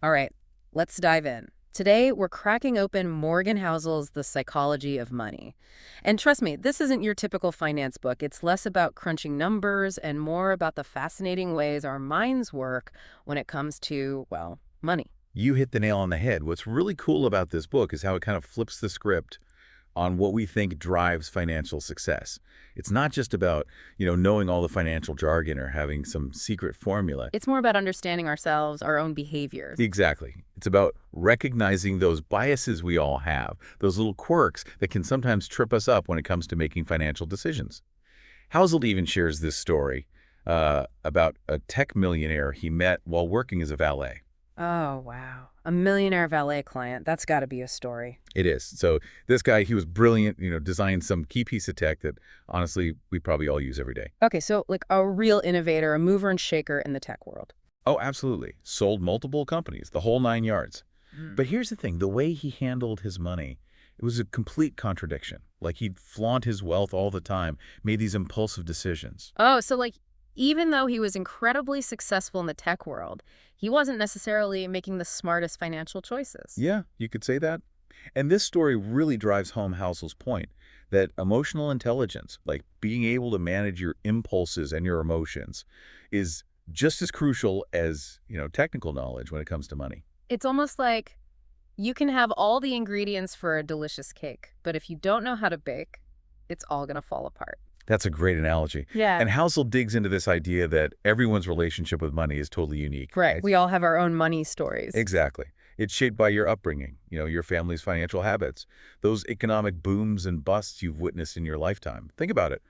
All right, let's dive in. Today, we're cracking open Morgan Housel's The Psychology of Money. And trust me, this isn't your typical finance book. It's less about crunching numbers and more about the fascinating ways our minds work when it comes to, well, money. You hit the nail on the head. What's really cool about this book is how it kind of flips the script on what we think drives financial success. It's not just about, knowing all the financial jargon or having some secret formula. It's more about understanding ourselves, our own behaviors. Exactly. It's about recognizing those biases we all have, those little quirks that can sometimes trip us up when it comes to making financial decisions. Housel even shares this story about a tech millionaire he met while working as a valet. Oh, wow. A millionaire valet client. That's got to be a story. It is. So this guy, he was brilliant, designed some key piece of tech that honestly we probably all use every day. Okay, so like a real innovator, a mover and shaker in the tech world. Oh, absolutely. Sold multiple companies, the whole 9 yards. Hmm. But here's the thing, the way he handled his money, it was a complete contradiction. Like he'd flaunt his wealth all the time, made these impulsive decisions. Oh, so like even though he was incredibly successful in the tech world, he wasn't necessarily making the smartest financial choices. Yeah, you could say that. And this story really drives home Housel's point that emotional intelligence, like being able to manage your impulses and your emotions, is just as crucial as, technical knowledge when it comes to money. It's almost like you can have all the ingredients for a delicious cake, but if you don't know how to bake, it's all going to fall apart. That's a great analogy. Yeah. And Housel digs into this idea that everyone's relationship with money is totally unique. Right. We all have our own money stories. Exactly. It's shaped by your upbringing, your family's financial habits, those economic booms and busts you've witnessed in your lifetime. Think about it.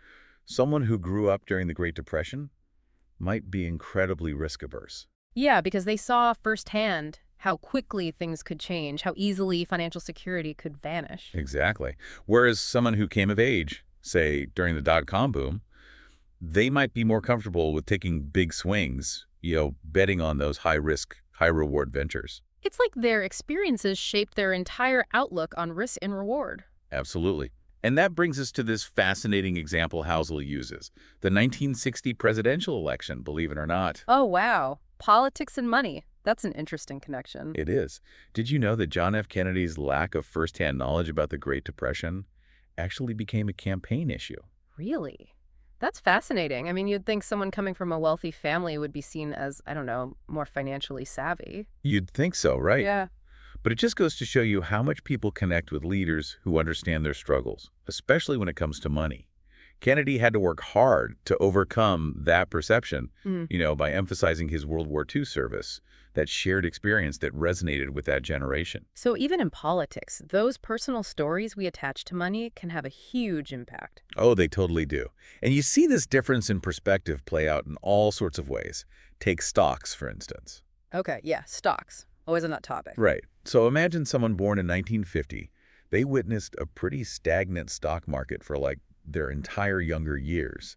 Someone who grew up during the Great Depression might be incredibly risk-averse. Yeah, because they saw firsthand how quickly things could change, how easily financial security could vanish. Exactly. Whereas someone who came of age, say, during the dot-com boom, they might be more comfortable with taking big swings, betting on those high-risk, high-reward ventures. It's like their experiences shaped their entire outlook on risk and reward. Absolutely. And that brings us to this fascinating example Housel uses, the 1960 presidential election, believe it or not. Oh, wow. Politics and money. That's an interesting connection. It is. Did you know that John F. Kennedy's lack of firsthand knowledge about the Great Depression actually became a campaign issue? Really? That's fascinating. I mean, you'd think someone coming from a wealthy family would be seen as, I don't know, more financially savvy. You'd think so, right? Yeah. But it just goes to show you how much people connect with leaders who understand their struggles, especially when it comes to money. Kennedy had to work hard to overcome that perception, Mm. by emphasizing his World War II service, that shared experience that resonated with that generation. So even in politics, those personal stories we attach to money can have a huge impact. Oh, they totally do. And you see this difference in perspective play out in all sorts of ways. Take stocks, for instance. Okay, yeah, stocks. Always on that topic. Right. So imagine someone born in 1950. They witnessed a pretty stagnant stock market for like their entire younger years.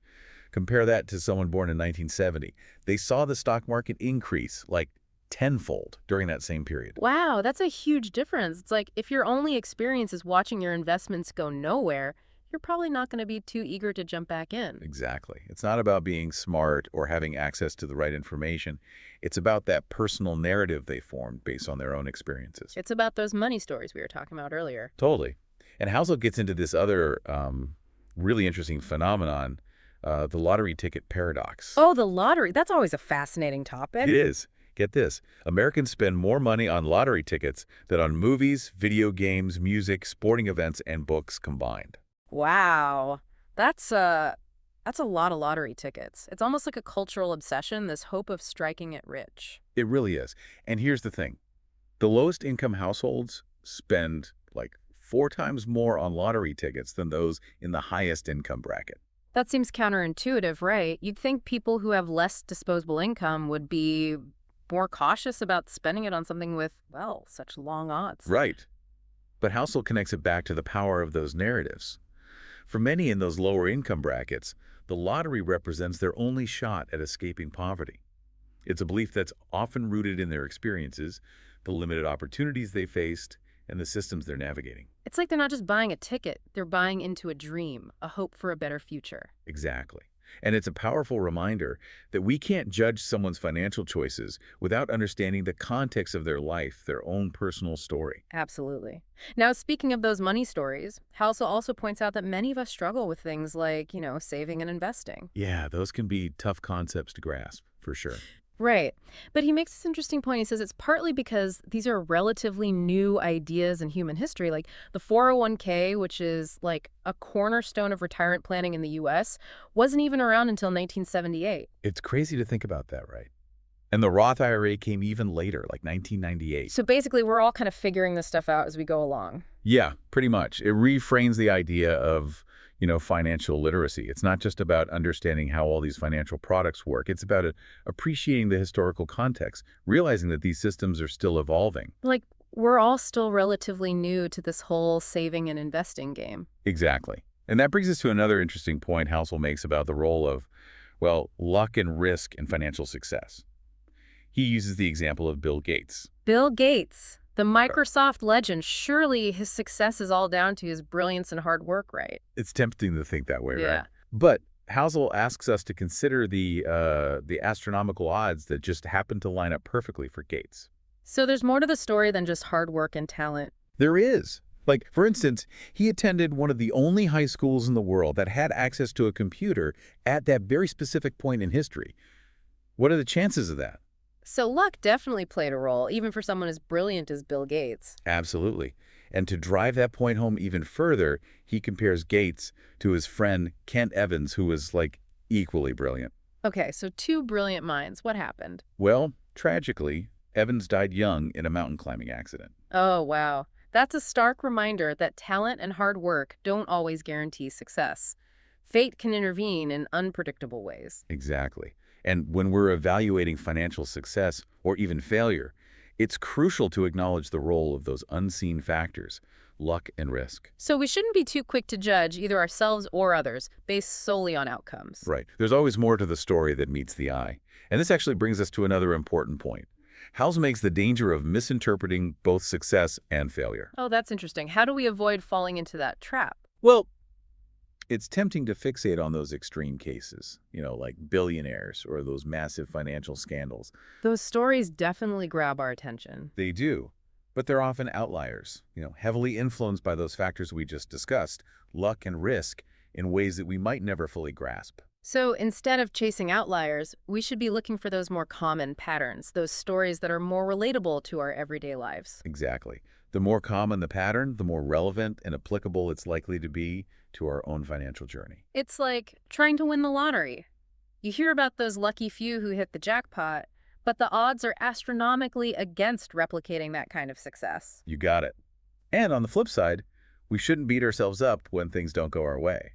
Compare that to someone born in 1970. They saw the stock market increase like tenfold during that same period. Wow, that's a huge difference. It's like if your only experience is watching your investments go nowhere, you're probably not going to be too eager to jump back in. Exactly. It's not about being smart or having access to the right information. It's about that personal narrative they formed based on their own experiences. It's about those money stories we were talking about earlier. Totally. And Housel gets into this other really interesting phenomenon, the lottery ticket paradox. Oh, the lottery. That's always a fascinating topic. It is. Get this. Americans spend more money on lottery tickets than on movies, video games, music, sporting events, and books combined. Wow. That's a lot of lottery tickets. It's almost like a cultural obsession, this hope of striking it rich. It really is. And here's the thing. The lowest income households spend like 4 times more on lottery tickets than those in the highest income bracket. That seems counterintuitive, right? You'd think people who have less disposable income would be more cautious about spending it on something with, well, such long odds. Right. But Housel connects it back to the power of those narratives. For many in those lower income brackets, the lottery represents their only shot at escaping poverty. It's a belief that's often rooted in their experiences, the limited opportunities they faced, and the systems they're navigating. It's like they're not just buying a ticket, they're buying into a dream, a hope for a better future. Exactly. And it's a powerful reminder that we can't judge someone's financial choices without understanding the context of their life, their own personal story. Absolutely. Now, speaking of those money stories, Housel also points out that many of us struggle with things like, saving and investing. Yeah, those can be tough concepts to grasp, for sure. Right. But he makes this interesting point. He says it's partly because these are relatively new ideas in human history. Like the 401k, which is like a cornerstone of retirement planning in the US, wasn't even around until 1978. It's crazy to think about that, right? And the Roth IRA came even later, like 1998. So basically, we're all kind of figuring this stuff out as we go along. Yeah, pretty much. It reframes the idea of, financial literacy. It's not just about understanding how all these financial products work. It's about appreciating the historical context, realizing that these systems are still evolving. Like, we're all still relatively new to this whole saving and investing game. Exactly. And that brings us to another interesting point Housel makes about the role of, well, luck and risk in financial success. He uses the example of Bill Gates. Bill Gates, the Microsoft legend, surely his success is all down to his brilliance and hard work, right? It's tempting to think that way, right? Yeah. But Housel asks us to consider the astronomical odds that just happen to line up perfectly for Gates. So there's more to the story than just hard work and talent. There is. Like, for instance, he attended one of the only high schools in the world that had access to a computer at that very specific point in history. What are the chances of that? So luck definitely played a role, even for someone as brilliant as Bill Gates. Absolutely. And to drive that point home even further, he compares Gates to his friend Kent Evans, who was, like, equally brilliant. Okay, so two brilliant minds. What happened? Well, tragically, Evans died young in a mountain climbing accident. Oh, wow. That's a stark reminder that talent and hard work don't always guarantee success. Fate can intervene in unpredictable ways. Exactly. And when we're evaluating financial success or even failure, it's crucial to acknowledge the role of those unseen factors, luck and risk. So we shouldn't be too quick to judge either ourselves or others based solely on outcomes. Right. There's always more to the story that meets the eye. And this actually brings us to another important point. House makes the danger of misinterpreting both success and failure. Oh, that's interesting. How do we avoid falling into that trap? Well, it's tempting to fixate on those extreme cases, like billionaires or those massive financial scandals. Those stories definitely grab our attention. They do, but they're often outliers, heavily influenced by those factors we just discussed, luck and risk, in ways that we might never fully grasp. So instead of chasing outliers, we should be looking for those more common patterns, those stories that are more relatable to our everyday lives. Exactly. The more common the pattern, the more relevant and applicable it's likely to be to our own financial journey. It's like trying to win the lottery. You hear about those lucky few who hit the jackpot, but the odds are astronomically against replicating that kind of success. You got it. And on the flip side, we shouldn't beat ourselves up when things don't go our way.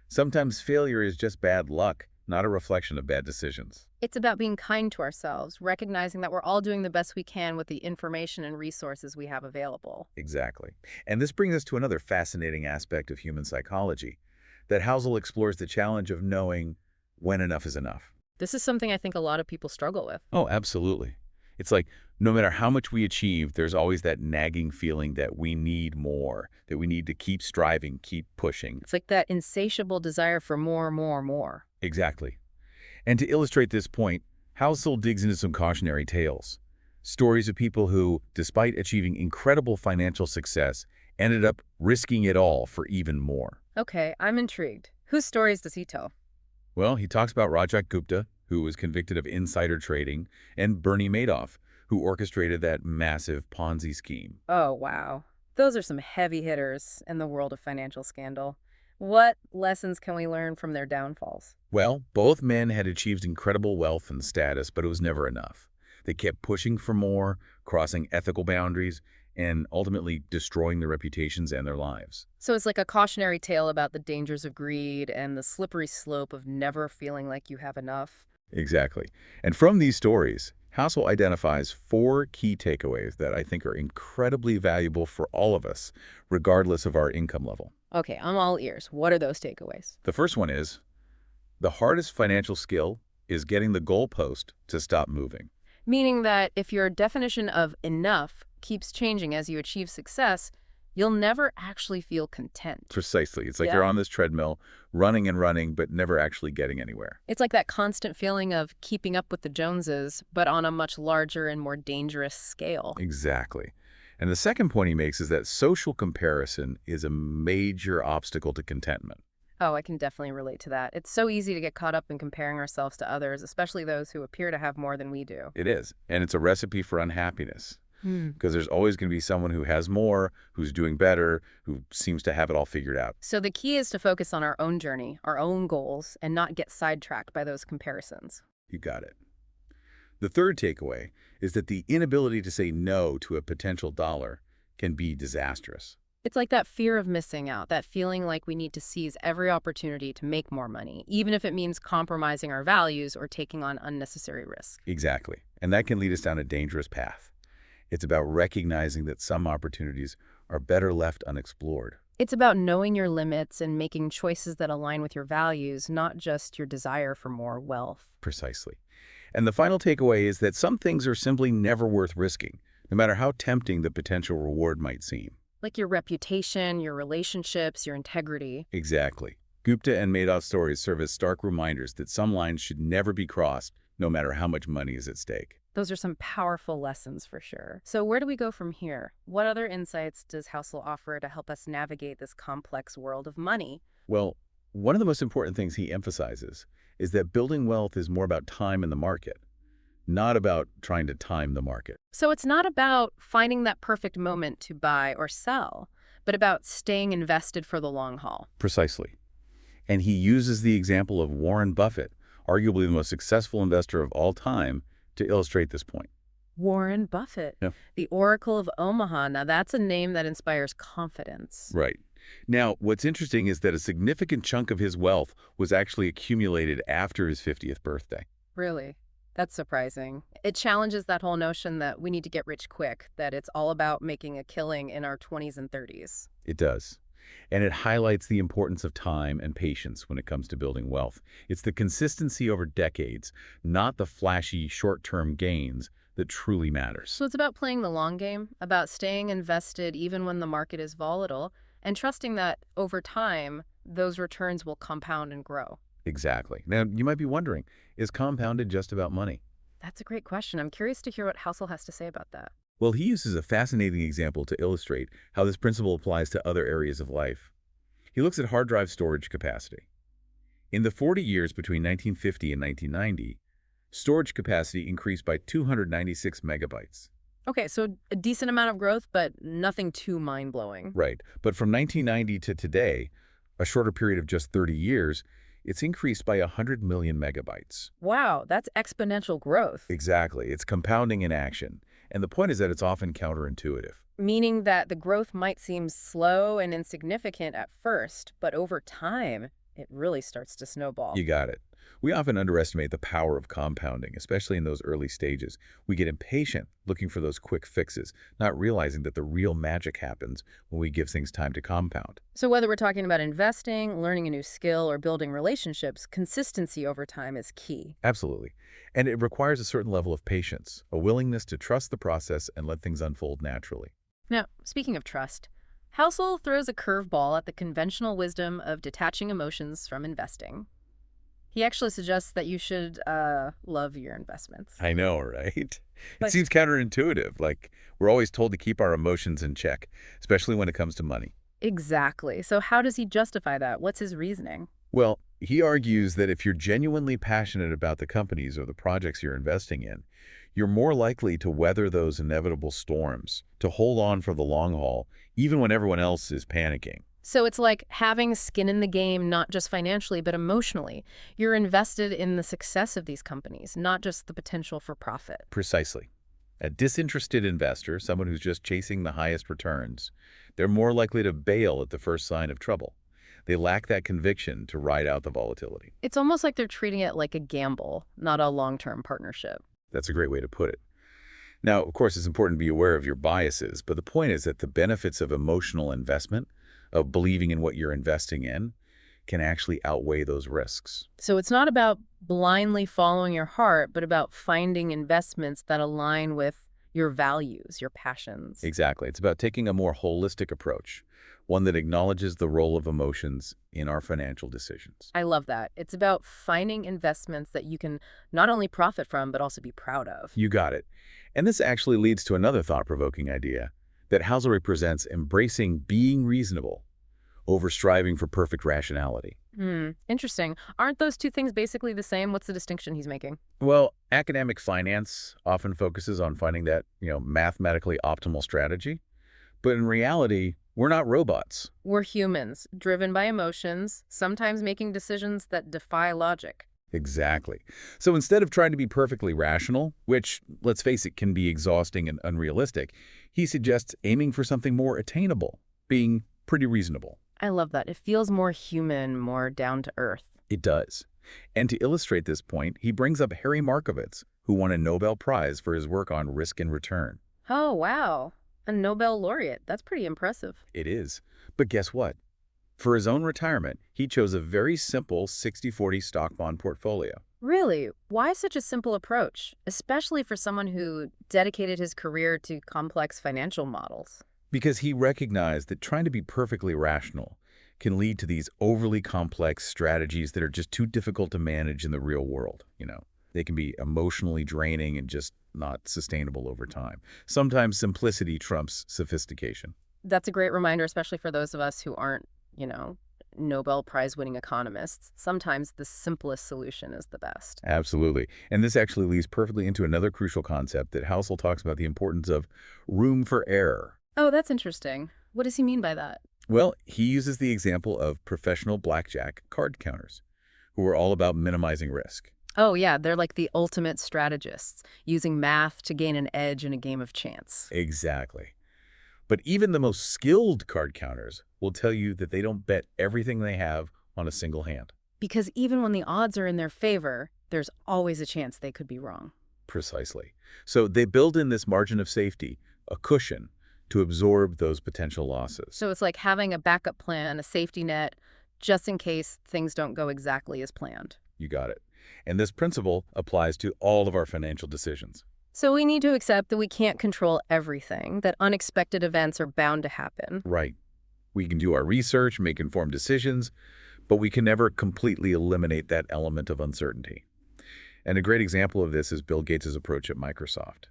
Sometimes failure is just bad luck, not a reflection of bad decisions. It's about being kind to ourselves, recognizing that we're all doing the best we can with the information and resources we have available. Exactly. And this brings us to another fascinating aspect of human psychology, that Housel explores the challenge of knowing when enough is enough. This is something I think a lot of people struggle with. Oh, absolutely. It's like no matter how much we achieve, there's always that nagging feeling that we need more, that we need to keep striving, keep pushing. It's like that insatiable desire for more, more, more. Exactly. And to illustrate this point, Housel digs into some cautionary tales. Stories of people who, despite achieving incredible financial success, ended up risking it all for even more. Okay, I'm intrigued. Whose stories does he tell? Well, he talks about Rajat Gupta, who was convicted of insider trading, and Bernie Madoff, who orchestrated that massive Ponzi scheme. Oh, wow. Those are some heavy hitters in the world of financial scandal. What lessons can we learn from their downfalls? Well, both men had achieved incredible wealth and status, but it was never enough. They kept pushing for more, crossing ethical boundaries, and ultimately destroying their reputations and their lives. So it's like a cautionary tale about the dangers of greed and the slippery slope of never feeling like you have enough. Exactly. And from these stories, Housel identifies 4 key takeaways that I think are incredibly valuable for all of us, regardless of our income level. Okay, I'm all ears. What are those takeaways? The first one is, the hardest financial skill is getting the goalpost to stop moving. Meaning that if your definition of enough keeps changing as you achieve success, You'll never actually feel content. Precisely. It's like you're Yeah. on this treadmill, running and running, but never actually getting anywhere. It's like that constant feeling of keeping up with the Joneses, but on a much larger and more dangerous scale. Exactly. And the second point he makes is that social comparison is a major obstacle to contentment. Oh, I can definitely relate to that. It's so easy to get caught up in comparing ourselves to others, especially those who appear to have more than we do. It is. And it's a recipe for unhappiness Hmm. because there's always going to be someone who has more, who's doing better, who seems to have it all figured out. So the key is to focus on our own journey, our own goals, and not get sidetracked by those comparisons. You got it. The third takeaway is that the inability to say no to a potential dollar can be disastrous. It's like that fear of missing out, that feeling like we need to seize every opportunity to make more money, even if it means compromising our values or taking on unnecessary risk. Exactly. And that can lead us down a dangerous path. It's about recognizing that some opportunities are better left unexplored. It's about knowing your limits and making choices that align with your values, not just your desire for more wealth. Precisely. And the final takeaway is that some things are simply never worth risking, no matter how tempting the potential reward might seem. Like your reputation, your relationships, your integrity. Exactly. Gupta and Madoff's stories serve as stark reminders that some lines should never be crossed, no matter how much money is at stake. Those are some powerful lessons for sure. So where do we go from here? What other insights does Housel offer to help us navigate this complex world of money? Well, one of the most important things he emphasizes is that building wealth is more about time in the market, not about trying to time the market. So it's not about finding that perfect moment to buy or sell, but about staying invested for the long haul. Precisely. And he uses the example of Warren Buffett, arguably the most successful investor of all time, to illustrate this point. Warren Buffett, Yeah. the Oracle of Omaha. Now that's a name that inspires confidence. Right. Now, what's interesting is that a significant chunk of his wealth was actually accumulated after his 50th birthday. Really? That's surprising. It challenges that whole notion that we need to get rich quick, that it's all about making a killing in our 20s and 30s. It does. And it highlights the importance of time and patience when it comes to building wealth. It's the consistency over decades, not the flashy short-term gains, that truly matters. So it's about playing the long game, about staying invested even when the market is volatile, and trusting that over time, those returns will compound and grow. Exactly. Now, you might be wondering, is compounded just about money? That's a great question. I'm curious to hear what Housel has to say about that. Well, he uses a fascinating example to illustrate how this principle applies to other areas of life. He looks at hard drive storage capacity. In the 40 years between 1950 and 1990, storage capacity increased by 296 megabytes. Okay, so a decent amount of growth, but nothing too mind-blowing. Right. But from 1990 to today, a shorter period of just 30 years, it's increased by 100 million megabytes. Wow, that's exponential growth. Exactly. It's compounding in action. And the point is that it's often counterintuitive. Meaning that the growth might seem slow and insignificant at first, but over time, it really starts to snowball. You got it. We often underestimate the power of compounding, especially in those early stages. We get impatient looking for those quick fixes, not realizing that the real magic happens when we give things time to compound. So whether we're talking about investing, learning a new skill, or building relationships, consistency over time is key. Absolutely. And it requires a certain level of patience, a willingness to trust the process and let things unfold naturally. Now, speaking of trust, Housel throws a curveball at the conventional wisdom of detaching emotions from investing. He actually suggests that you should love your investments. I know, right? It But seems counterintuitive, like we're always told to keep our emotions in check, especially when it comes to money. exactly. So how does he justify that? What's his reasoning? Well, he argues that if you're genuinely passionate about the companies or the projects you're investing in, you're more likely to weather those inevitable storms, to hold on for the long haul, even when everyone else is panicking. So it's like having skin in the game, not just financially, but emotionally. You're invested in the success of these companies, not just the potential for profit. Precisely. A disinterested investor, someone who's just chasing the highest returns, they're more likely to bail at the first sign of trouble. They lack that conviction to ride out the volatility. It's almost like they're treating it like a gamble, not a long-term partnership. That's a great way to put it. Now, of course, it's important to be aware of your biases, but the point is that the benefits of emotional investment, of believing in what you're investing in, can actually outweigh those risks. So it's not about blindly following your heart, but about finding investments that align with your values, your passions. Exactly. It's about taking a more holistic approach, one that acknowledges the role of emotions in our financial decisions. I love that. It's about finding investments that you can not only profit from, but also be proud of. You got it. And this actually leads to another thought-provoking idea that Housel represents embracing being reasonable over striving for perfect rationality. Interesting. Aren't those two things basically the same? What's the distinction he's making? Well, academic finance often focuses on finding that, mathematically optimal strategy. But in reality, we're not robots. We're humans, driven by emotions, sometimes making decisions that defy logic. Exactly. So instead of trying to be perfectly rational, which, let's face it, can be exhausting and unrealistic, he suggests aiming for something more attainable, being pretty reasonable. I love that. It feels more human, more down to earth. It does. And to illustrate this point, he brings up Harry Markowitz, who won a Nobel Prize for his work on risk and return. Oh, wow. A Nobel laureate. That's pretty impressive. It is. But guess what? For his own retirement, he chose a very simple 60-40 stock bond portfolio. Really? Why such a simple approach, especially for someone who dedicated his career to complex financial models? Because he recognized that trying to be perfectly rational can lead to these overly complex strategies that are just too difficult to manage in the real world. They can be emotionally draining and just not sustainable over time. Sometimes simplicity trumps sophistication. That's a great reminder, especially for those of us who aren't, you know, Nobel Prize winning economists. Sometimes the simplest solution is the best. Absolutely. And this actually leads perfectly into another crucial concept that Housel talks about: the importance of room for error. Oh, that's interesting. What does he mean by that? Well, he uses the example of professional blackjack card counters, who are all about minimizing risk. Oh, yeah, they're like the ultimate strategists, using math to gain an edge in a game of chance. Exactly. But even the most skilled card counters will tell you that they don't bet everything they have on a single hand. Because even when the odds are in their favor, there's always a chance they could be wrong. Precisely. So they build in this margin of safety, a cushion, to absorb those potential losses. So it's like having a backup plan, a safety net, just in case things don't go exactly as planned. You got it. And this principle applies to all of our financial decisions. So we need to accept that we can't control everything, that unexpected events are bound to happen. Right. We can do our research, make informed decisions, but we can never completely eliminate that element of uncertainty. And a great example of this is Bill Gates' approach at Microsoft.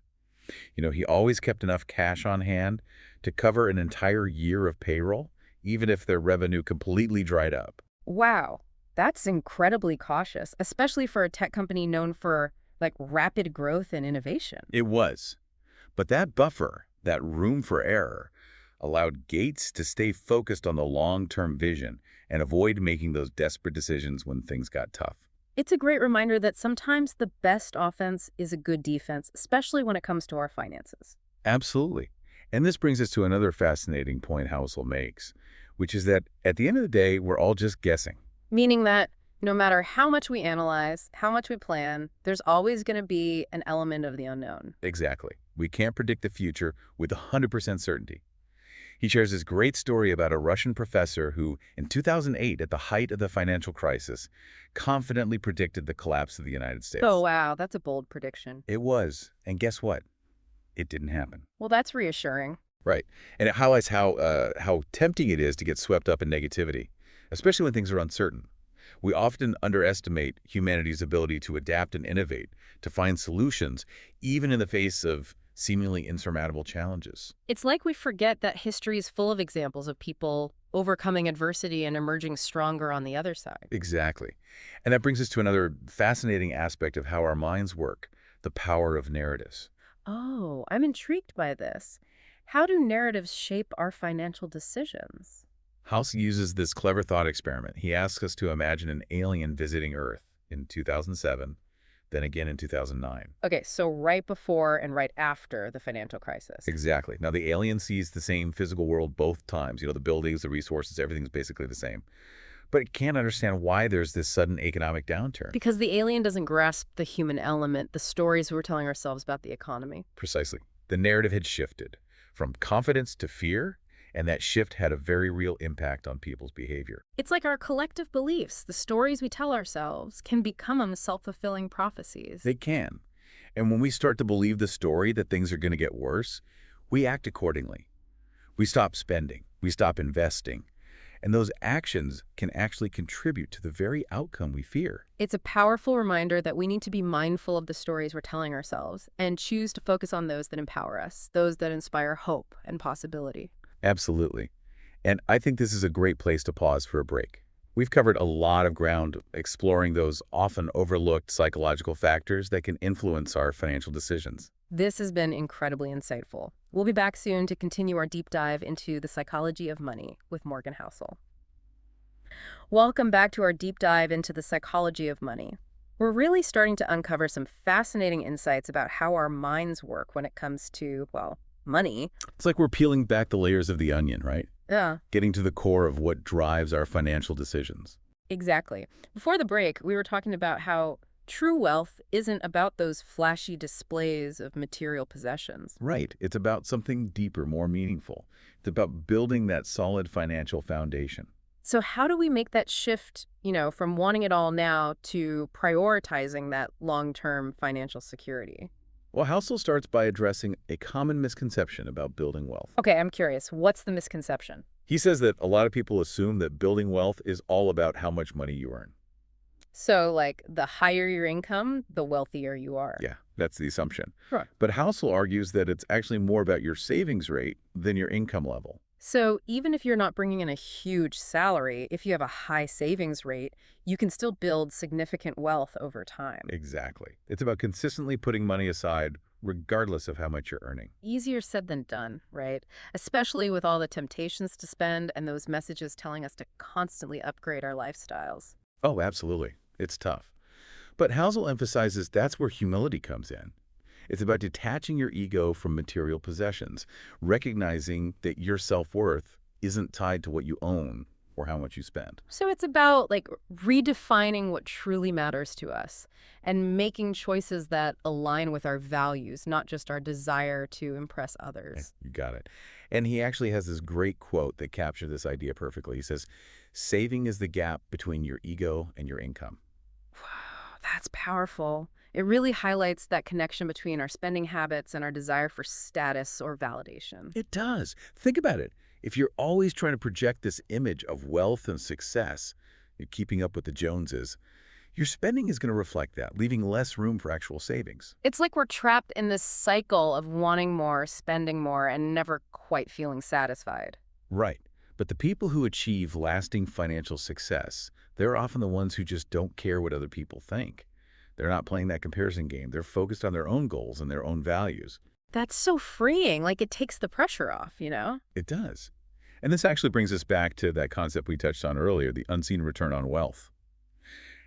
He always kept enough cash on hand to cover an entire year of payroll, even if their revenue completely dried up. Wow, that's incredibly cautious, especially for a tech company known for like rapid growth and innovation. It was. But that buffer, that room for error, allowed Gates to stay focused on the long-term vision and avoid making those desperate decisions when things got tough. It's a great reminder that sometimes the best offense is a good defense, especially when it comes to our finances. Absolutely. And this brings us to another fascinating point Housel makes, which is that at the end of the day, we're all just guessing. Meaning that no matter how much we analyze, how much we plan, there's always going to be an element of the unknown. Exactly. We can't predict the future with 100% certainty. He shares this great story about a Russian professor who, in 2008, at the height of the financial crisis, confidently predicted the collapse of the United States. Oh, wow, that's a bold prediction. It was. And guess what? It didn't happen. Well, that's reassuring. Right. And it highlights how tempting it is to get swept up in negativity, especially when things are uncertain. We often underestimate humanity's ability to adapt and innovate, to find solutions, even in the face of seemingly insurmountable challenges. It's like we forget that history is full of examples of people overcoming adversity and emerging stronger on the other side. Exactly. And that brings us to another fascinating aspect of how our minds work: the power of narratives. Oh, I'm intrigued by this. How do narratives shape our financial decisions? House uses this clever thought experiment. He asks us to imagine an alien visiting Earth in 2007, then again in 2009. Okay, so right before and right after the financial crisis. Exactly. Now, the alien sees the same physical world both times. The buildings, the resources, everything's basically the same. But it can't understand why there's this sudden economic downturn. Because the alien doesn't grasp the human element, the stories we're telling ourselves about the economy. Precisely. The narrative had shifted from confidence to fear, and that shift had a very real impact on people's behavior. It's like our collective beliefs, the stories we tell ourselves, can become self-fulfilling prophecies. They can. And when we start to believe the story that things are going to get worse, we act accordingly. We stop spending, we stop investing, and those actions can actually contribute to the very outcome we fear. It's a powerful reminder that we need to be mindful of the stories we're telling ourselves and choose to focus on those that empower us, those that inspire hope and possibility. Absolutely. And I think this is a great place to pause for a break. We've covered a lot of ground exploring those often overlooked psychological factors that can influence our financial decisions. This has been incredibly insightful. We'll be back soon to continue our deep dive into the psychology of money with Morgan Housel. Welcome back to our deep dive into the psychology of money. We're really starting to uncover some fascinating insights about how our minds work when it comes to, well, money. It's like we're peeling back the layers of the onion, right? Yeah, Getting to the core of what drives our financial decisions. exactly. Before the break, we were talking about how true wealth isn't about those flashy displays of material possessions. Right. It's about something deeper, more meaningful. It's about building that solid financial foundation. So how do we make that shift, from wanting it all now to prioritizing that long-term financial security? Well, Housel starts by addressing a common misconception about building wealth. Okay, I'm curious. What's the misconception? He says that a lot of people assume that building wealth is all about how much money you earn. So, like, the higher your income, the wealthier you are. Yeah, that's the assumption. Sure. But Housel argues that it's actually more about your savings rate than your income level. So even if you're not bringing in a huge salary, if you have a high savings rate, you can still build significant wealth over time. Exactly. It's about consistently putting money aside regardless of how much you're earning. Easier said than done, right? Especially with all the temptations to spend and those messages telling us to constantly upgrade our lifestyles. Oh, absolutely. It's tough. But Housel emphasizes that's where humility comes in. It's about detaching your ego from material possessions, recognizing that your self-worth isn't tied to what you own or how much you spend. So it's about like redefining what truly matters to us and making choices that align with our values, not just our desire to impress Yeah, others. you got it. And he actually has this great quote that captures this idea perfectly. He says, saving is the gap between your ego and your income. Wow, that's powerful. It really highlights that connection between our spending habits and our desire for status or validation. It does. Think about it. If you're always trying to project this image of wealth and success, you're keeping up with the Joneses, your spending is going to reflect that, leaving less room for actual savings. It's like we're trapped in this cycle of wanting more, spending more, and never quite feeling satisfied. Right. But the people who achieve lasting financial success, they're often the ones who just don't care what other people think. They're not playing that comparison game. They're focused on their own goals and their own values. That's so freeing. Like it takes the pressure off. It does. And this actually brings us back to that concept we touched on earlier, the unseen return on wealth.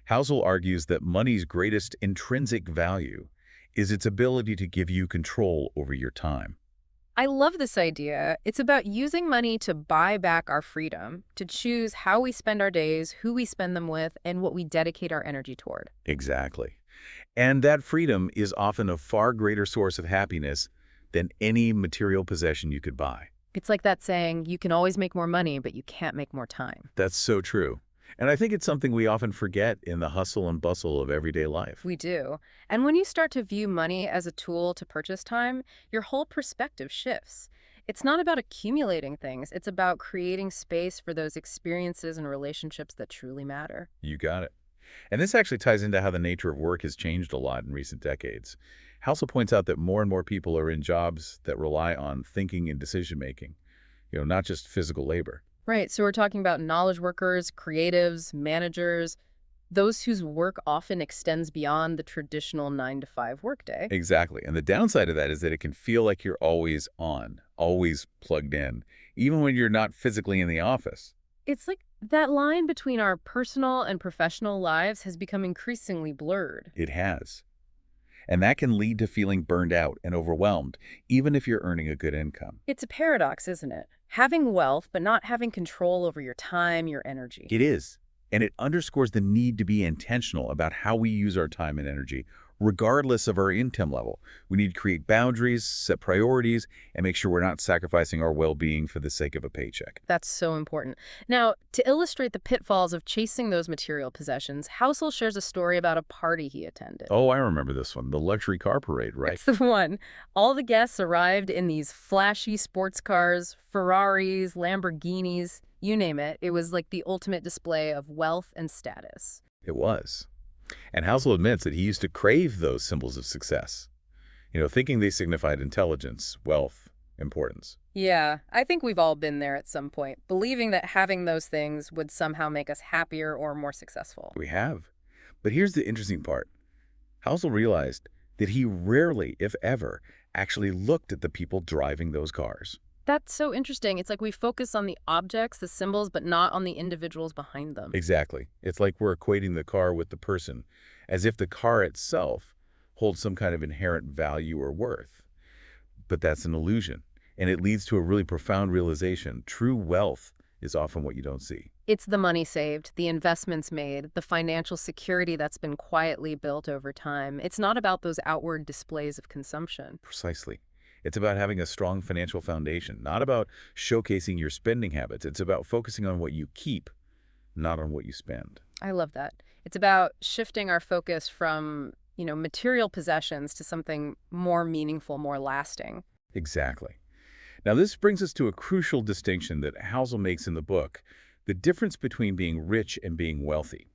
Housel argues that money's greatest intrinsic value is its ability to give you control over your time. I love this idea. It's about using money to buy back our freedom, to choose how we spend our days, who we spend them with, and what we dedicate our energy toward. Exactly. And that freedom is often a far greater source of happiness than any material possession you could buy. It's like that saying, you can always make more money, but you can't make more time. That's so true. And I think it's something we often forget in the hustle and bustle of everyday life. We do. And when you start to view money as a tool to purchase time, your whole perspective shifts. It's not about accumulating things. It's about creating space for those experiences and relationships that truly matter. You got it. And this actually ties into how the nature of work has changed a lot in recent decades. Housel points out that more and more people are in jobs that rely on thinking and decision-making, not just physical labor. Right. So we're talking about knowledge workers, creatives, managers, those whose work often extends beyond the traditional 9 to 5 workday. Exactly. And the downside of that is that it can feel like you're always on, always plugged in, even when you're not physically in the office. It's like that line between our personal and professional lives has become increasingly blurred. It has. And that can lead to feeling burned out and overwhelmed, even if you're earning a good income. It's a paradox, isn't it? Having wealth, but not having control over your time, your energy. It is. And it underscores the need to be intentional about how we use our time and energy regardless of our income level. We need to create boundaries, set priorities, and make sure we're not sacrificing our well-being for the sake of a paycheck. That's so important. Now, to illustrate the pitfalls of chasing those material possessions, Housel shares a story about a party he attended. Oh, I remember this one, the luxury car parade, right? It's the one. All the guests arrived in these flashy sports cars, Ferraris, Lamborghinis, you name it. It was like the ultimate display of wealth and status. It was. And Housel admits that he used to crave those symbols of success, thinking they signified intelligence, wealth, importance. Yeah, I think we've all been there at some point, believing that having those things would somehow make us happier or more successful. We have. But here's the interesting part. Housel realized that he rarely, if ever, actually looked at the people driving those cars. That's so interesting. It's like we focus on the objects, the symbols, but not on the individuals behind them. Exactly. It's like we're equating the car with the person, as if the car itself holds some kind of inherent value or worth. But that's an illusion, and it leads to a really profound realization. True wealth is often what you don't see. It's the money saved, the investments made, the financial security that's been quietly built over time. It's not about those outward displays of consumption. Precisely. It's about having a strong financial foundation, not about showcasing your spending habits. It's about focusing on what you keep, not on what you spend. I love that. It's about shifting our focus from, material possessions to something more meaningful, more lasting. Exactly. Now, this brings us to a crucial distinction that Housel makes in the book, the difference between being rich and being wealthy.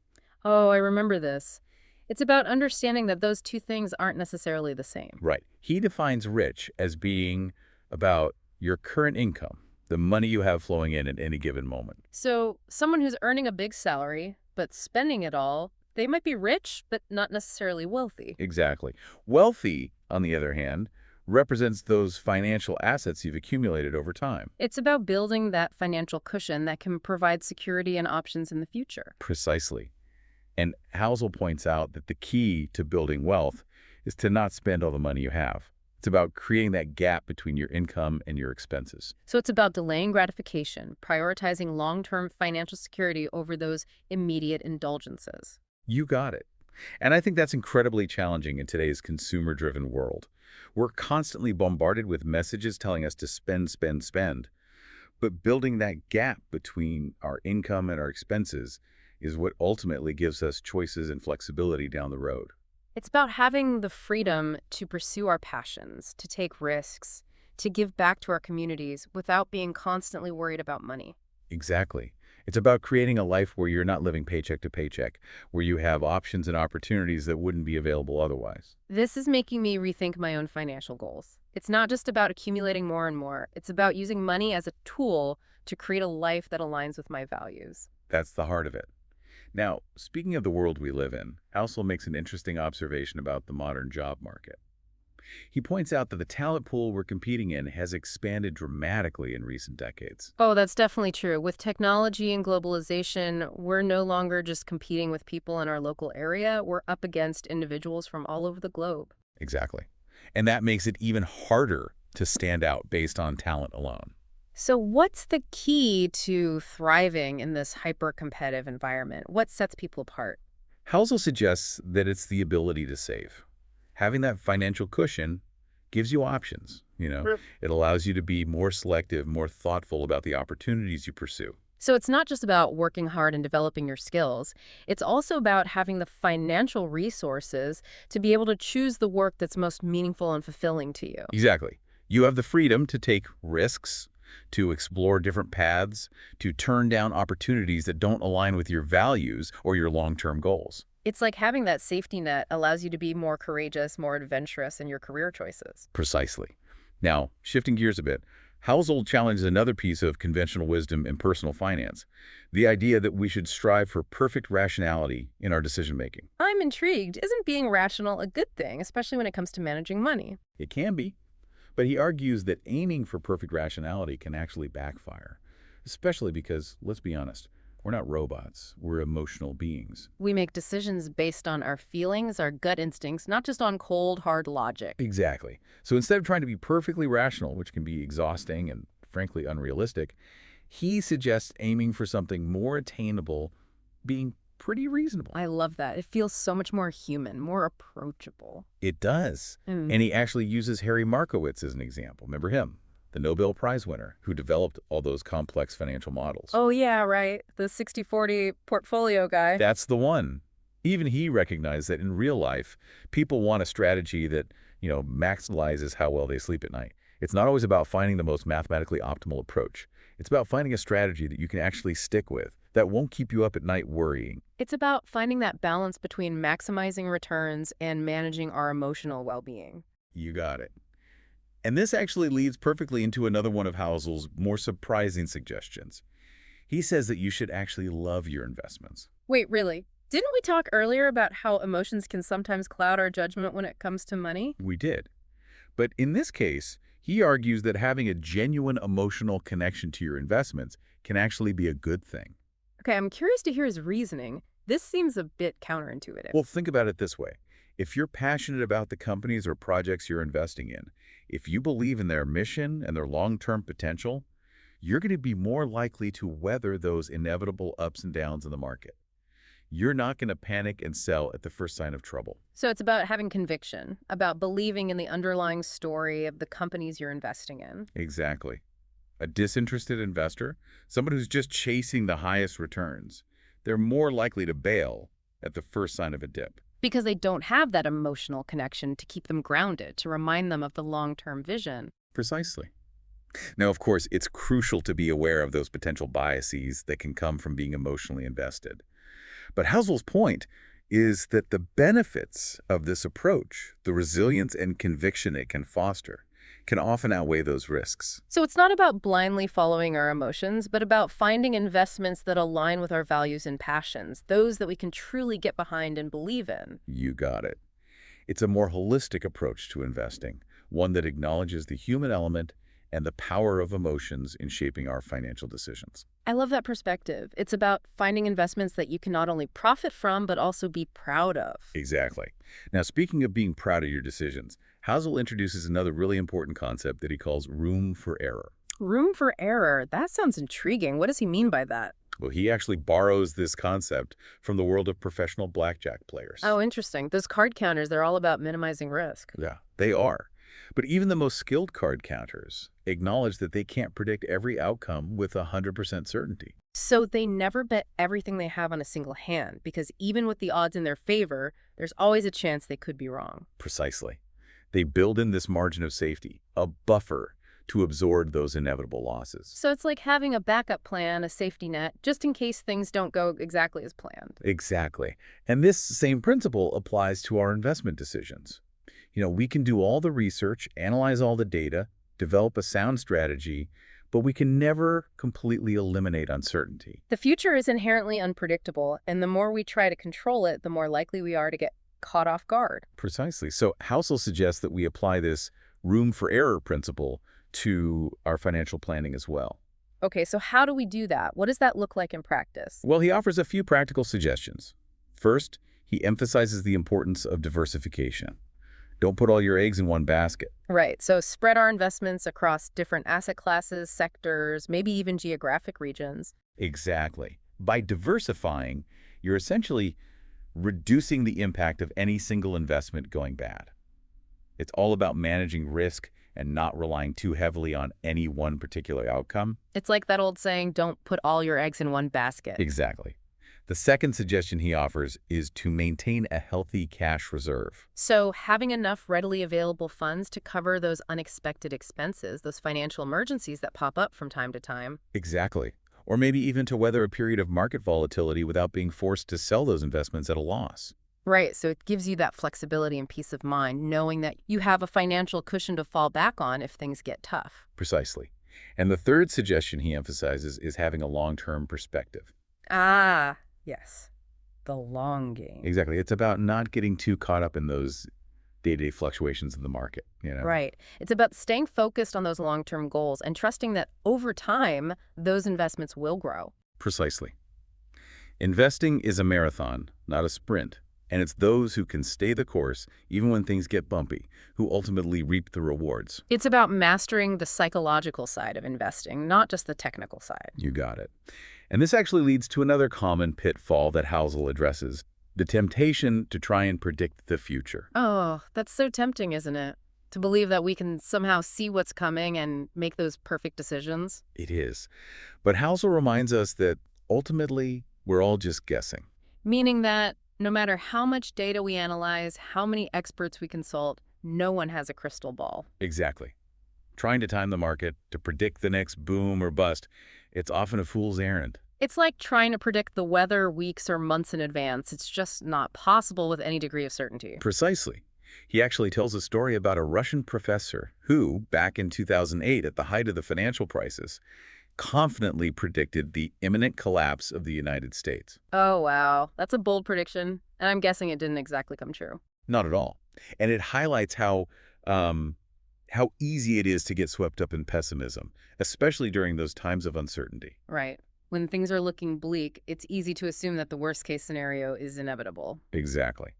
Oh, I remember this. It's about understanding that those two things aren't necessarily the same. Right. He defines rich as being about your current income, the money you have flowing in at any given moment. So someone who's earning a big salary, but spending it all, they might be rich, but not necessarily wealthy. Exactly. Wealthy, on the other hand, represents those financial assets you've accumulated over time. It's about building that financial cushion that can provide security and options in the future. Precisely. And Housel points out that the key to building wealth is to not spend all the money you have. It's about creating that gap between your income and your expenses. So it's about delaying gratification, prioritizing long-term financial security over those immediate indulgences. You got it. And I think that's incredibly challenging in today's consumer-driven world. We're constantly bombarded with messages telling us to spend, spend, spend. But building that gap between our income and our expenses is what ultimately gives us choices and flexibility down the road. It's about having the freedom to pursue our passions, to take risks, to give back to our communities without being constantly worried about money. Exactly. It's about creating a life where you're not living paycheck to paycheck, where you have options and opportunities that wouldn't be available otherwise. This is making me rethink my own financial goals. It's not just about accumulating more and more. It's about using money as a tool to create a life that aligns with my values. That's the heart of it. Now, speaking of the world we live in, Housel makes an interesting observation about the modern job market. He points out that the talent pool we're competing in has expanded dramatically in recent decades. Oh, that's definitely true. With technology and globalization, we're no longer just competing with people in our local area. We're up against individuals from all over the globe. Exactly. And that makes it even harder to stand out based on talent alone. So what's the key to thriving in this hyper-competitive environment? What sets people apart? Housel suggests that it's the ability to save. Having that financial cushion gives you options. It allows you to be more selective, more thoughtful about the opportunities you pursue. So it's not just about working hard and developing your skills. It's also about having the financial resources to be able to choose the work that's most meaningful and fulfilling to you. Exactly. You have the freedom to take risks, to explore different paths, to turn down opportunities that don't align with your values or your long-term goals. It's like having that safety net allows you to be more courageous, more adventurous in your career choices. Precisely. Now, shifting gears a bit, Housel challenges another piece of conventional wisdom in personal finance, the idea that we should strive for perfect rationality in our decision-making. I'm intrigued. Isn't being rational a good thing, especially when it comes to managing money? It can be, but he argues that aiming for perfect rationality can actually backfire, especially because, let's be honest, we're not robots. We're emotional beings. We make decisions based on our feelings, our gut instincts, not just on cold, hard logic. Exactly. So instead of trying to be perfectly rational, which can be exhausting and frankly unrealistic, he suggests aiming for something more attainable, being pretty reasonable. I love that. It feels so much more human, more approachable. It does. Mm. And he actually uses Harry Markowitz as an example. Remember him? The Nobel Prize winner who developed all those complex financial models. Oh, yeah, right. The 60/40 portfolio guy. That's the one. Even he recognized that in real life, people want a strategy that, maximizes how well they sleep at night. It's not always about finding the most mathematically optimal approach. It's about finding a strategy that you can actually stick with, that won't keep you up at night worrying. It's about finding that balance between maximizing returns and managing our emotional well-being. You got it. And this actually leads perfectly into another one of Housel's more surprising suggestions. He says that you should actually love your investments. Wait, really? Didn't we talk earlier about how emotions can sometimes cloud our judgment when it comes to money? We did. But in this case, he argues that having a genuine emotional connection to your investments can actually be a good thing. Okay, I'm curious to hear his reasoning. This seems a bit counterintuitive. Well, think about it this way. If you're passionate about the companies or projects you're investing in, if you believe in their mission and their long-term potential, you're going to be more likely to weather those inevitable ups and downs in the market. You're not going to panic and sell at the first sign of trouble. So it's about having conviction, about believing in the underlying story of the companies you're investing in. Exactly. A disinterested investor, someone who's just chasing the highest returns, they're more likely to bail at the first sign of a dip. Because they don't have that emotional connection to keep them grounded, to remind them of the long-term vision. Precisely. Now, of course, it's crucial to be aware of those potential biases that can come from being emotionally invested. But Housel's point is that the benefits of this approach, the resilience and conviction it can foster, can often outweigh those risks. So it's not about blindly following our emotions, but about finding investments that align with our values and passions, those that we can truly get behind and believe in. You got it. It's a more holistic approach to investing, one that acknowledges the human element and the power of emotions in shaping our financial decisions. I love that perspective. It's about finding investments that you can not only profit from, but also be proud of. Exactly. Now, speaking of being proud of your decisions, Housel introduces another really important concept that he calls room for error. Room for error. That sounds intriguing. What does he mean by that? Well, he actually borrows this concept from the world of professional blackjack players. Oh, interesting. Those card counters, they're all about minimizing risk. Yeah, they are. But even the most skilled card counters acknowledge that they can't predict every outcome with 100% certainty. So they never bet everything they have on a single hand, because even with the odds in their favor, there's always a chance they could be wrong. Precisely. They build in this margin of safety, a buffer, to absorb those inevitable losses. So it's like having a backup plan, a safety net, just in case things don't go exactly as planned. Exactly. And this same principle applies to our investment decisions. We can do all the research, analyze all the data, develop a sound strategy, but we can never completely eliminate uncertainty. The future is inherently unpredictable, and the more we try to control it, the more likely we are to get caught off guard. Precisely. So Housel suggests that we apply this room for error principle to our financial planning as well. Okay, so how do we do that? What does that look like in practice? Well, he offers a few practical suggestions. First, he emphasizes the importance of diversification. Don't put all your eggs in one basket. Right, so spread our investments across different asset classes, sectors, maybe even geographic regions. Exactly. By diversifying, you're essentially reducing the impact of any single investment going bad. It's all about managing risk and not relying too heavily on any one particular outcome. It's like that old saying, don't put all your eggs in one basket. Exactly. The second suggestion he offers is to maintain a healthy cash reserve. So having enough readily available funds to cover those unexpected expenses, those financial emergencies that pop up from time to time. Exactly. Or maybe even to weather a period of market volatility without being forced to sell those investments at a loss. Right, so it gives you that flexibility and peace of mind, knowing that you have a financial cushion to fall back on if things get tough. Precisely. And the third suggestion he emphasizes is having a long-term perspective. Ah, yes. The long game. Exactly. It's about not getting too caught up in those day-to-day fluctuations in the market, Right. It's about staying focused on those long-term goals and trusting that over time, those investments will grow. Precisely. Investing is a marathon, not a sprint. And it's those who can stay the course, even when things get bumpy, who ultimately reap the rewards. It's about mastering the psychological side of investing, not just the technical side. You got it. And this actually leads to another common pitfall that Housel addresses, the temptation to try and predict the future. Oh, that's so tempting, isn't it? To believe that we can somehow see what's coming and make those perfect decisions. It is. But Housel reminds us that ultimately, we're all just guessing. Meaning that no matter how much data we analyze, how many experts we consult, no one has a crystal ball. Exactly. Trying to time the market, to predict the next boom or bust, it's often a fool's errand. It's like trying to predict the weather weeks or months in advance. It's just not possible with any degree of certainty. Precisely. He actually tells a story about a Russian professor who, back in 2008, at the height of the financial crisis, confidently predicted the imminent collapse of the United States. Oh, wow. That's a bold prediction, and I'm guessing it didn't exactly come true. Not at all. And it highlights how easy it is to get swept up in pessimism, especially during those times of uncertainty. Right. When things are looking bleak, it's easy to assume that the worst case scenario is inevitable. Exactly.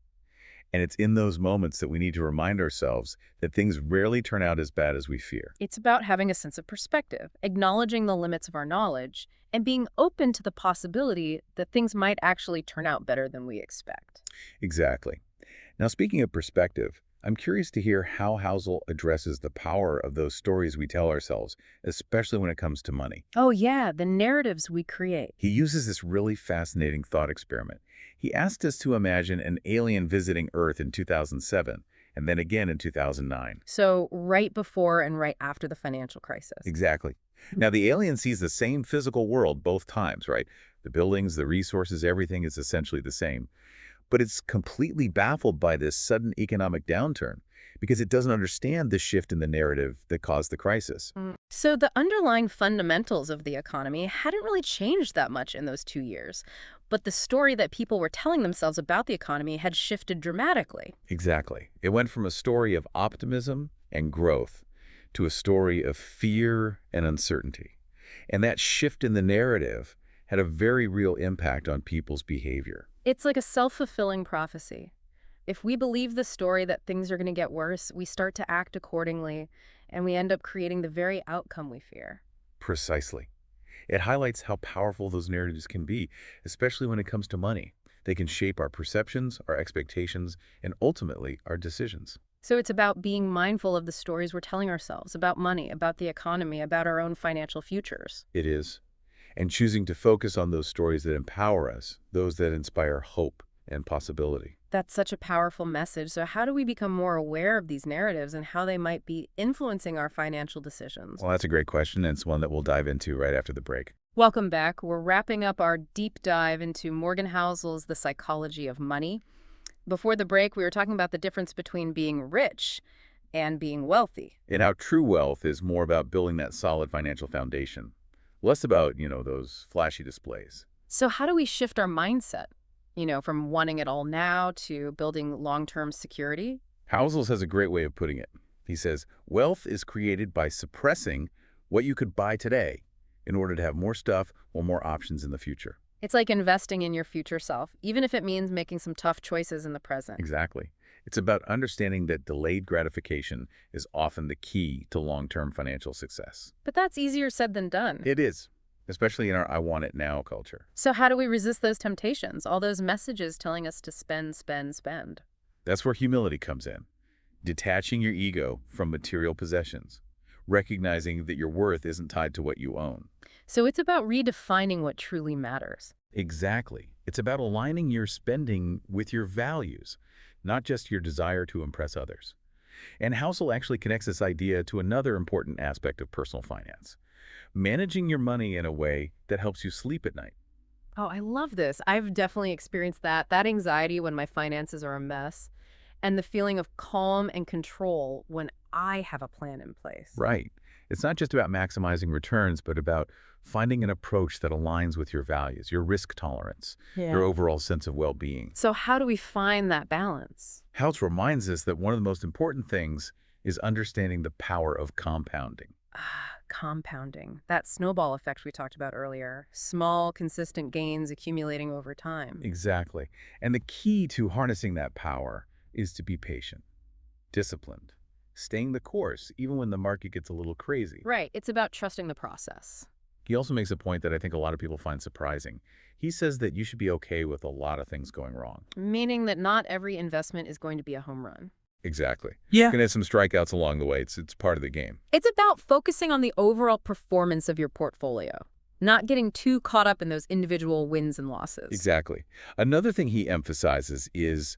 And it's in those moments that we need to remind ourselves that things rarely turn out as bad as we fear. It's about having a sense of perspective, acknowledging the limits of our knowledge, and being open to the possibility that things might actually turn out better than we expect. Exactly. Now, speaking of perspective, I'm curious to hear how Housel addresses the power of those stories we tell ourselves, especially when it comes to money. Oh, yeah, the narratives we create. He uses this really fascinating thought experiment. He asked us to imagine an alien visiting Earth in 2007, and then again in 2009. So, right before and right after the financial crisis. Exactly. Now, the alien sees the same physical world both times, right? The buildings, the resources, everything is essentially the same. But it's completely baffled by this sudden economic downturn because it doesn't understand the shift in the narrative that caused the crisis. So the underlying fundamentals of the economy hadn't really changed that much in those 2 years. But the story that people were telling themselves about the economy had shifted dramatically. Exactly. It went from a story of optimism and growth to a story of fear and uncertainty. And that shift in the narrative had a very real impact on people's behavior. It's like a self-fulfilling prophecy. If we believe the story that things are going to get worse, we start to act accordingly, and we end up creating the very outcome we fear. Precisely. It highlights how powerful those narratives can be, especially when it comes to money. They can shape our perceptions, our expectations, and ultimately our decisions. So it's about being mindful of the stories we're telling ourselves about money, about the economy, about our own financial futures. It is. And choosing to focus on those stories that empower us, those that inspire hope and possibility. That's such a powerful message. So how do we become more aware of these narratives and how they might be influencing our financial decisions? Well, that's a great question, and it's one that we'll dive into right after the break. Welcome back. We're wrapping up our deep dive into Morgan Housel's The Psychology of Money. Before the break, we were talking about the difference between being rich and being wealthy. And how true wealth is more about building that solid financial foundation, less about, those flashy displays. So how do we shift our mindset, from wanting it all now to building long-term security? Housel has a great way of putting it. He says, wealth is created by suppressing what you could buy today in order to have more stuff or more options in the future. It's like investing in your future self, even if it means making some tough choices in the present. Exactly. It's about understanding that delayed gratification is often the key to long-term financial success. But that's easier said than done. It is, especially in our I want it now culture. So how do we resist those temptations, all those messages telling us to spend, spend, spend? That's where humility comes in. Detaching your ego from material possessions, recognizing that your worth isn't tied to what you own. So it's about redefining what truly matters. Exactly. It's about aligning your spending with your values, not just your desire to impress others. And Housel actually connects this idea to another important aspect of personal finance, managing your money in a way that helps you sleep at night. Oh, I love this. I've definitely experienced that anxiety when my finances are a mess, and the feeling of calm and control when I have a plan in place. Right. It's not just about maximizing returns, but about finding an approach that aligns with your values, your risk tolerance, your Yeah. overall sense of well-being. So how do we find that balance? House reminds us that one of the most important things is understanding the power of compounding. Compounding, that snowball effect we talked about earlier. Small, consistent gains accumulating over time. Exactly. And the key to harnessing that power is to be patient, disciplined, staying the course even when the market gets a little crazy. Right. It's about trusting the process. He also makes a point that I think a lot of people find surprising. He says that you should be okay with a lot of things going wrong. Meaning that not every investment is going to be a home run. Exactly. Yeah. Going to have some strikeouts along the way. It's part of the game. It's about focusing on the overall performance of your portfolio, not getting too caught up in those individual wins and losses. Exactly. Another thing he emphasizes is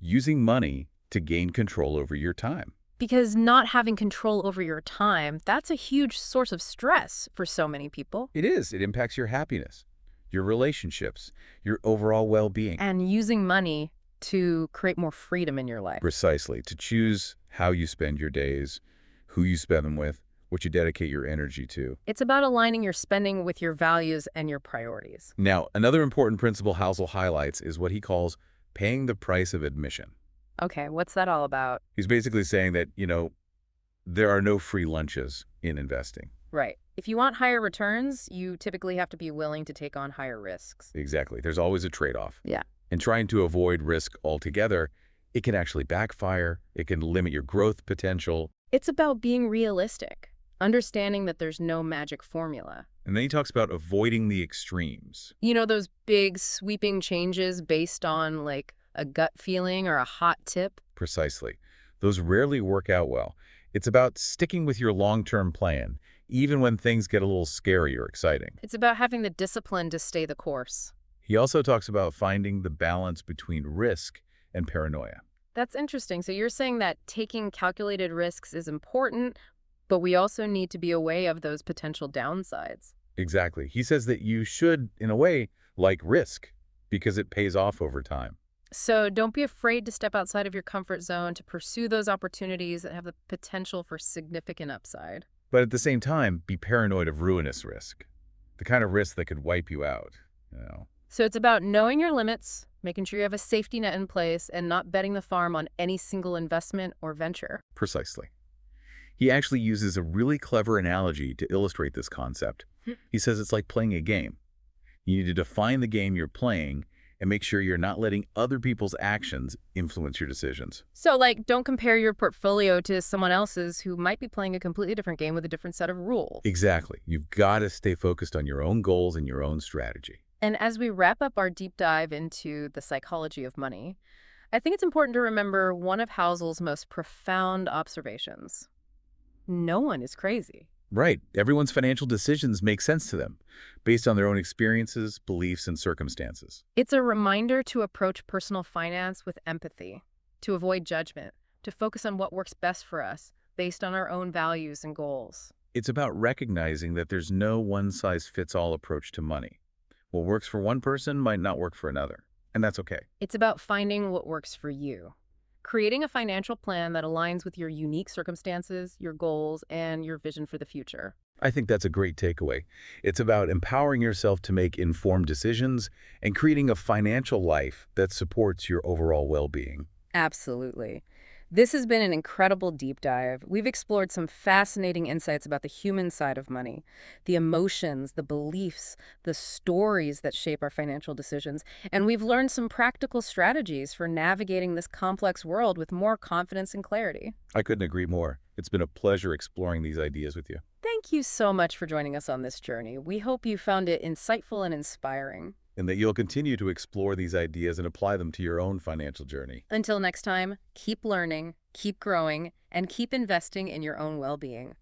using money to gain control over your time. Because not having control over your time, that's a huge source of stress for so many people. It is. It impacts your happiness, your relationships, your overall well-being. And using money to create more freedom in your life. Precisely. To choose how you spend your days, who you spend them with, what you dedicate your energy to. It's about aligning your spending with your values and your priorities. Now, another important principle Housel highlights is what he calls paying the price of admission. Okay, what's that all about? He's basically saying that, there are no free lunches in investing. Right. If you want higher returns, you typically have to be willing to take on higher risks. Exactly. There's always a trade-off. Yeah. And trying to avoid risk altogether, it can actually backfire. It can limit your growth potential. It's about being realistic, understanding that there's no magic formula. And then he talks about avoiding the extremes. You know, those big sweeping changes based on like a gut feeling or a hot tip? Precisely. Those rarely work out well. It's about sticking with your long-term plan, even when things get a little scary or exciting. It's about having the discipline to stay the course. He also talks about finding the balance between risk and paranoia. That's interesting. So you're saying that taking calculated risks is important, but we also need to be aware of those potential downsides. Exactly. He says that you should, in a way, like risk, because it pays off over time. So don't be afraid to step outside of your comfort zone to pursue those opportunities that have the potential for significant upside. But at the same time, be paranoid of ruinous risk, the kind of risk that could wipe you out. So it's about knowing your limits, making sure you have a safety net in place, and not betting the farm on any single investment or venture. Precisely. He actually uses a really clever analogy to illustrate this concept. He says it's like playing a game. You need to define the game you're playing and make sure you're not letting other people's actions influence your decisions. So, like, don't compare your portfolio to someone else's who might be playing a completely different game with a different set of rules. Exactly. You've got to stay focused on your own goals and your own strategy. And as we wrap up our deep dive into the psychology of money, I think it's important to remember one of Housel's most profound observations. No one is crazy. Right. Everyone's financial decisions make sense to them, based on their own experiences, beliefs, and circumstances. It's a reminder to approach personal finance with empathy, to avoid judgment, to focus on what works best for us, based on our own values and goals. It's about recognizing that there's no one-size-fits-all approach to money. What works for one person might not work for another, and that's okay. It's about finding what works for you. Creating a financial plan that aligns with your unique circumstances, your goals, and your vision for the future. I think that's a great takeaway. It's about empowering yourself to make informed decisions and creating a financial life that supports your overall well-being. Absolutely. This has been an incredible deep dive. We've explored some fascinating insights about the human side of money, the emotions, the beliefs, the stories that shape our financial decisions, and we've learned some practical strategies for navigating this complex world with more confidence and clarity. I couldn't agree more. It's been a pleasure exploring these ideas with you. Thank you so much for joining us on this journey. We hope you found it insightful and inspiring. And that you'll continue to explore these ideas and apply them to your own financial journey. Until next time, keep learning, keep growing, and keep investing in your own well-being.